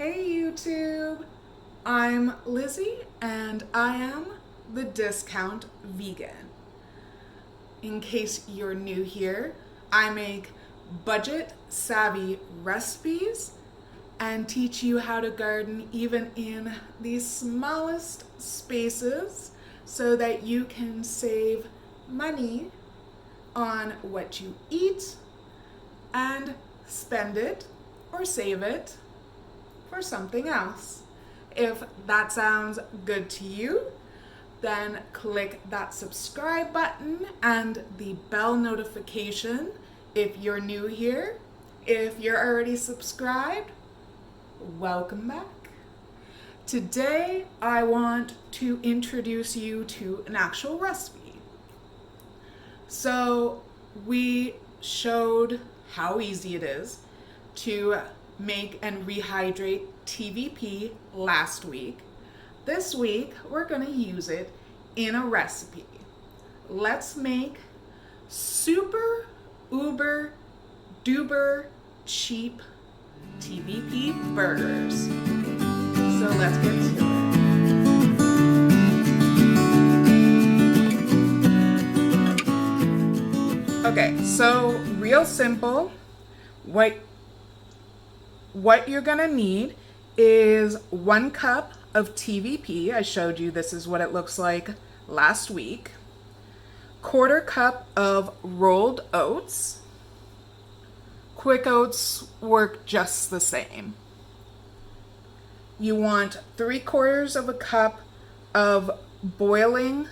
Hey YouTube, I'm Lizzie and I am the Discount Vegan. In case you're new here, I make budget savvy recipes and teach you how to garden even in the smallest spaces so that you can save money on what you eat and spend it or save it for something else. If that sounds good to you, then click that subscribe button and the bell notification if you're new here. If you're already subscribed, welcome back. Today I want to introduce you to an actual recipe. So we showed how easy it is to make and rehydrate TVP last week. This week, we're gonna use it in a recipe. Let's make super uber duper cheap TVP burgers. So let's get to it. Okay, so real simple. What you're gonna need is 1 cup of TVP. I showed you this is what it looks like last week. 1/4 cup of rolled oats. Quick oats work just the same. You want 3/4 of a cup of boiling,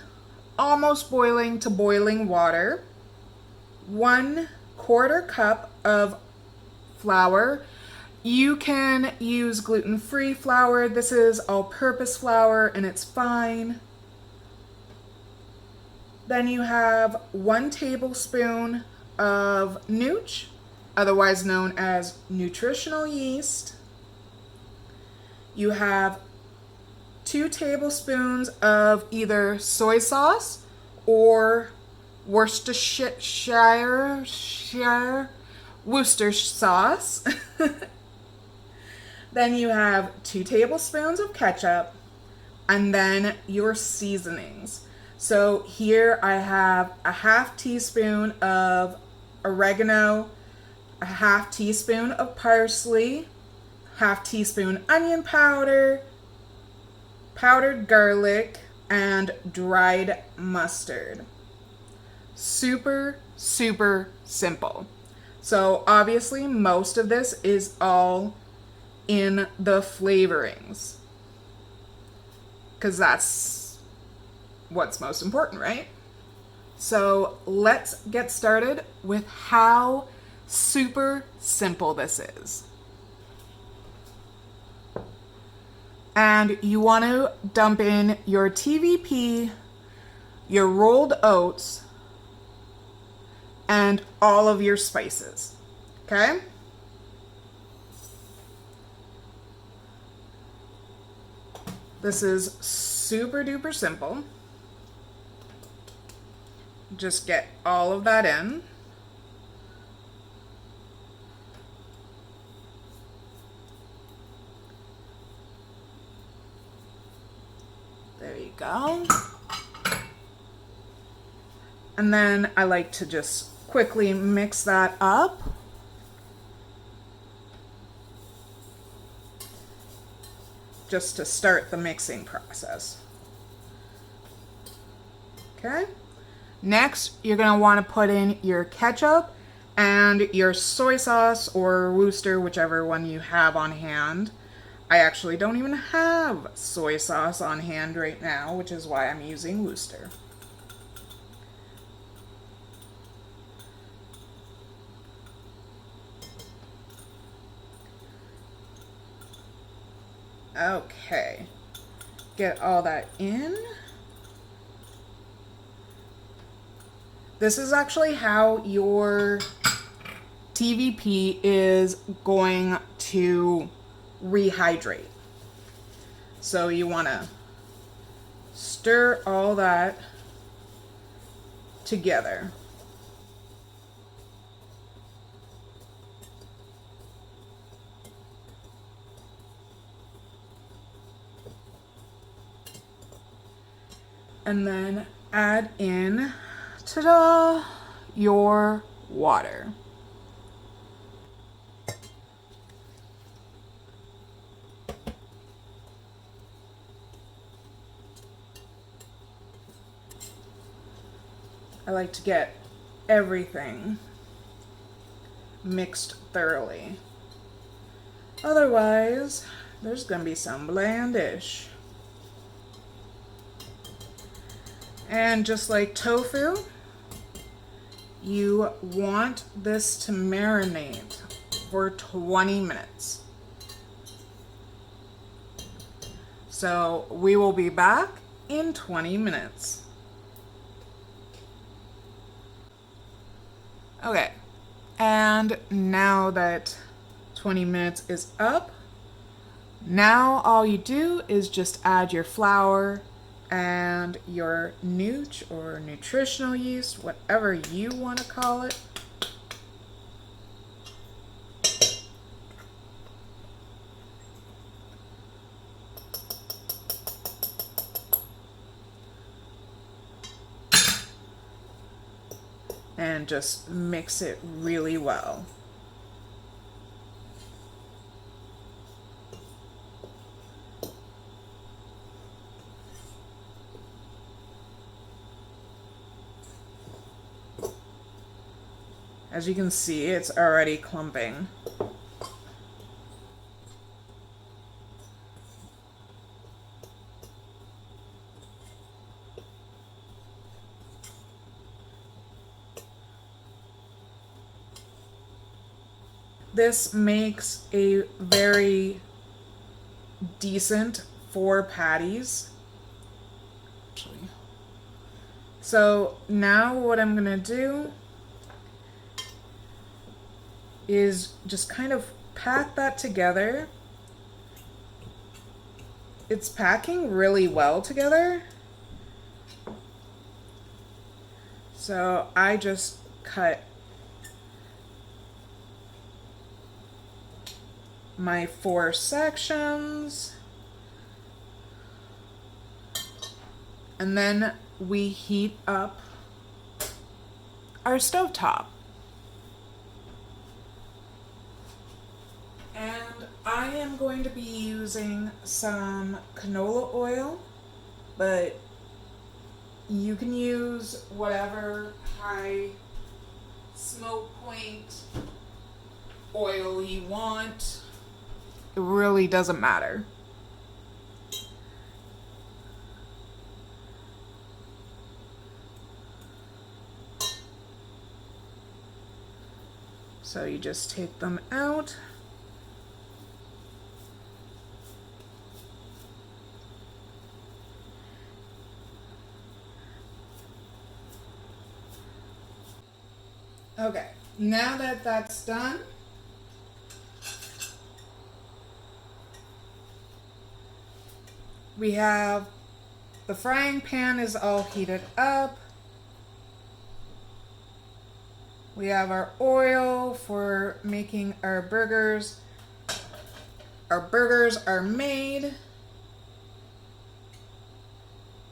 almost boiling to boiling water. 1/4 cup of flour. You can use gluten-free flour. This is all-purpose flour and it's fine. Then you have 1 tablespoon of nooch, otherwise known as nutritional yeast. You have 2 tablespoons of either soy sauce or Worcestershire sauce. Then you have 2 tablespoons of ketchup and then your seasonings. So here I have a 1/2 teaspoon of oregano, a 1/2 teaspoon of parsley, 1/2 teaspoon onion powder, powdered garlic, and dried mustard. Super, super simple. So obviously most of this is all in the flavorings, because that's what's most important, right? So let's get started with how super simple this is. And you want to dump in your TVP, your rolled oats, and all of your spices, okay? This is super duper simple. Just get all of that in. There you go. And then I like to just quickly mix that up. Just to start the mixing process. Okay. Next, you're going to want to put in your ketchup and your soy sauce or Worcester, whichever one you have on hand. I actually don't even have soy sauce on hand right now, which is why I'm using Worcester. Okay, get all that in. This is actually how your TVP is going to rehydrate. So you want to stir all that together. And then add in, ta-da, your water. I like to get everything mixed thoroughly. Otherwise, there's gonna be some blandish. And just like tofu, you want this to marinate for 20 minutes. So we will be back in 20 minutes. Okay, and now that 20 minutes is up, now all you do is just add your flour and your nooch or nutritional yeast, whatever you want to call it. And just mix it really well. As you can see, it's already clumping. This makes a very decent 4 patties. So now what I'm gonna do is just kind of pack that together. It's packing really well together. So I just cut my 4 sections, and then we heat up our stovetop. And I am going to be using some canola oil, but you can use whatever high smoke point oil you want. It really doesn't matter. So you just take them out. Okay, now that that's done, we have the frying pan is all heated up. We have our oil for making our burgers. Our burgers are made.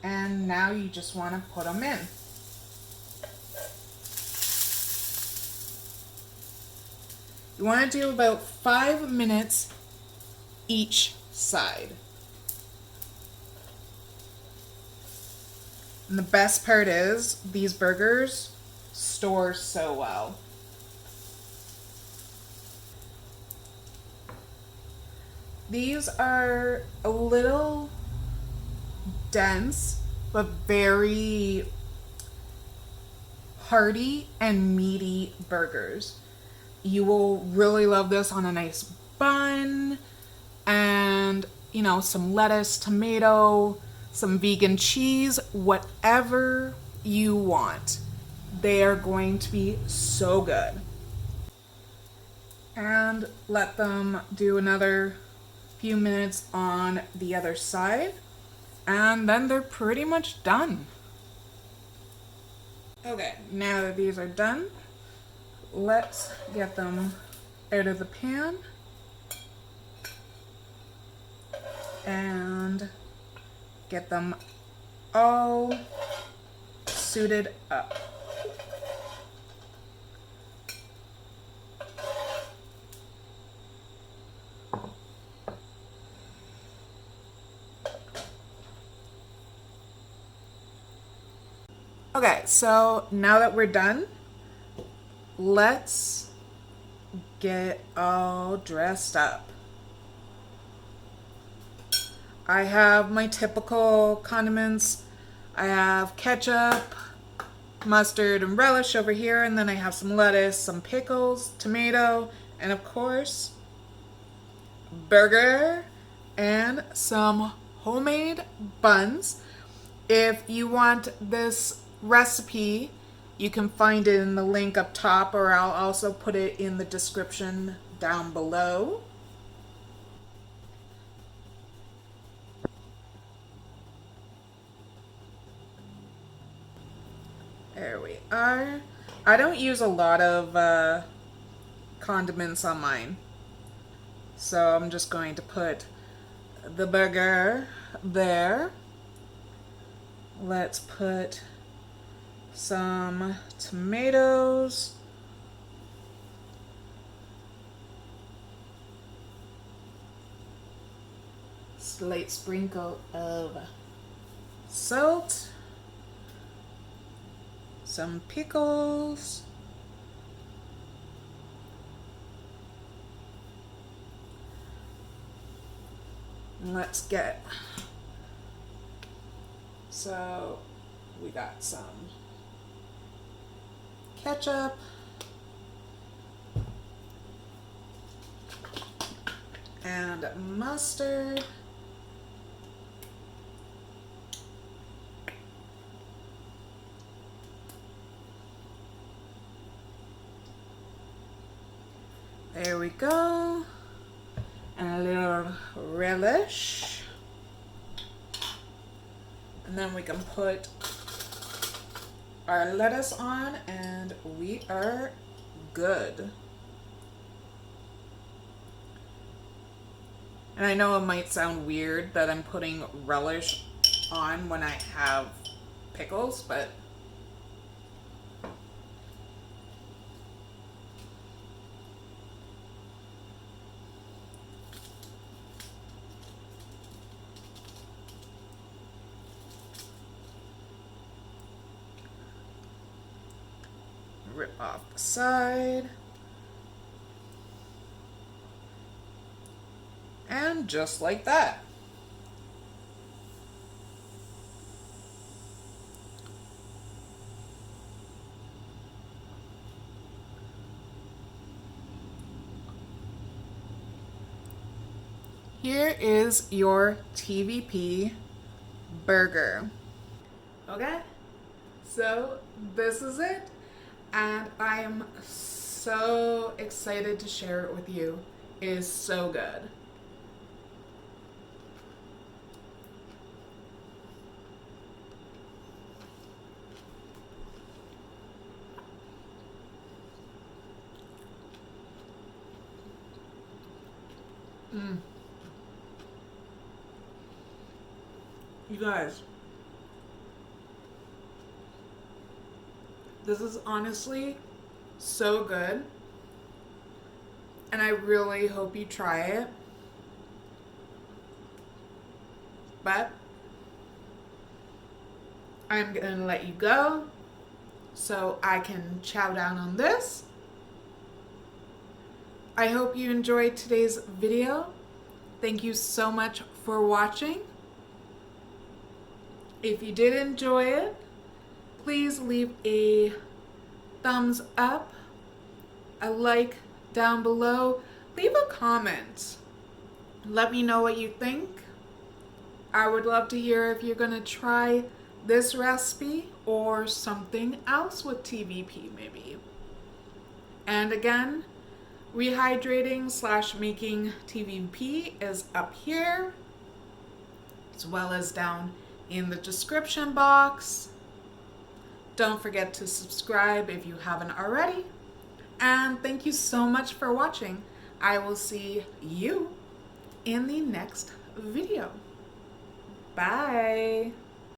And now you just want to put them in. You want to do about 5 minutes each side. And the best part is these burgers store so well. These are a little dense, but very hearty and meaty burgers. You will really love this on a nice bun and, you know, some lettuce, tomato, some vegan cheese, whatever you want. They are going to be so good. And let them do another few minutes on the other side, and then they're pretty much done. Okay, now that these are done, let's get them out of the pan and get them all suited up. Okay, so now that we're done, let's get all dressed up. I have my typical condiments. I have ketchup, mustard, and relish over here, and then I have some lettuce, some pickles, tomato, and of course, burger and some homemade buns. If you want this recipe, you can find it in the link up top, or I'll also put it in the description down below. There we are. I don't use a lot of condiments on mine, so I'm just going to put the burger there. Let's put some tomatoes. Slight sprinkle of salt. Some pickles. Let's get, so we got some ketchup, and mustard, there we go, and a little relish, and then we can put our lettuce on and we are good. And I know it might sound weird that I'm putting relish on when I have pickles, but rip off the side. And just like that. Here is your TVP burger. Okay, so this is it. And I am so excited to share it with you. It is so good. You guys, this is honestly so good, and I really hope you try it. But I'm gonna let you go so I can chow down on this. I hope you enjoyed today's video. Thank you so much for watching. If you did enjoy it, please leave a thumbs up, a like down below, leave a comment. Let me know what you think. I would love to hear if you're gonna try this recipe or something else with TVP maybe. And again, rehydrating/making TVP is up here, as well as down in the description box. Don't forget to subscribe if you haven't already. And thank you so much for watching. I will see you in the next video. Bye.